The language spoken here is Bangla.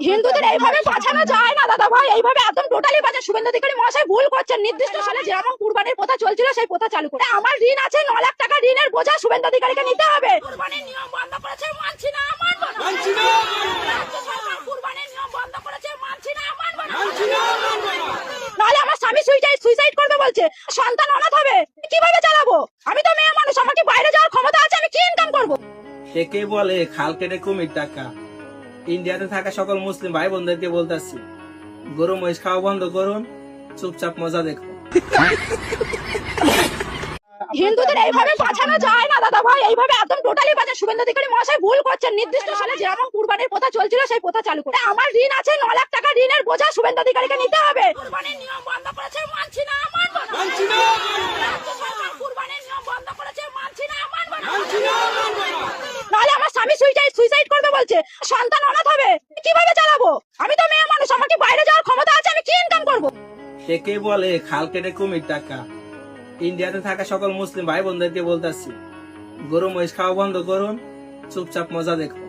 হিন্দুদের এইভাবে বাঁচানো যায় না দাদা ভাই, এইভাবে একদম টোটালি বাঁচা। শুভেন্দু অধিকারী মহাশয় ভুল করছেন। নির্দিষ্ট সালে যেমন কুরবানির প্রথা চলছিল সেই প্রথা চালু করে আমার ঋণ আছে 9 লাখ টাকা, ঋণের বোঝা শুভেন্দু অধিকারীকে নিতে হবে। কুরবানির নিয়ম বন্ধ করেছে, মানছি না, মানবো না, মানছি না। রাজ্য সরকার কুরবানির নিয়ম বন্ধ করেছে, মানছি না, মানবো না, মানছি না, মানবো না। নাহলে আমার স্বামী সুইসাইড করবে বলছে, সন্তান অনাথ হবে, কিভাবে চালাবো? আমি তো মেয়ে মানুষ, আমার কি বাইরে যাওয়ার ক্ষমতা আছে? আমি কি ইনকাম করবো? একে বলে খাল কেটে কুমির টাকা। ইন্ডিয়াতে থাকা সকল মুসলিম ভাই বোনদেরকে বলতেছি, গরু মহিষ খাওয়া বন্ধ করুন, চুপচাপ মজা দেখুন। হিন্দুদের এইভাবে বাঁচানো যায় না দাদা ভাই, এইভাবে একদম টোটালি বাঁচা। শুভেন্দু অধিকারী মহাশয় ভুল করছেন। নির্দিষ্ট সালে যেমন কুরবানির প্রথা চলছিল সেই প্রথা চালু করে আমার ঋণ আছে 9 লাখ টাকা, ঋণের বোঝা শুভেন্দু অধিকারীকে নিতে হবে। কুরবানির নিয়ম বন্ধ করেছে, মানছি না, মানবো না, মানছি না। রাজ্য সরকার কুরবানির নিয়ম বন্ধ করেছে, মানছি না, মানবো না, মানছি না, মানবো না। নাহলে আমার স্বামী সুইসাইড করবে বলছে, সন্তান অনাথ হবে, কিভাবে চালাবো? আমি তো মেয়ে মানুষ, আমার কি বাইরে যাওয়ার ক্ষমতা আছে? আমি কি ইনকাম করবো? একে বলে খাল কেটে কুমির টাকা। ইন্ডিয়াতে থাকা সকল মুসলিম ভাই বোনদেরকে বলতেছি, গরু মহিষ খাওয়া বন্ধ করুন, চুপচাপ মজা দেখুন।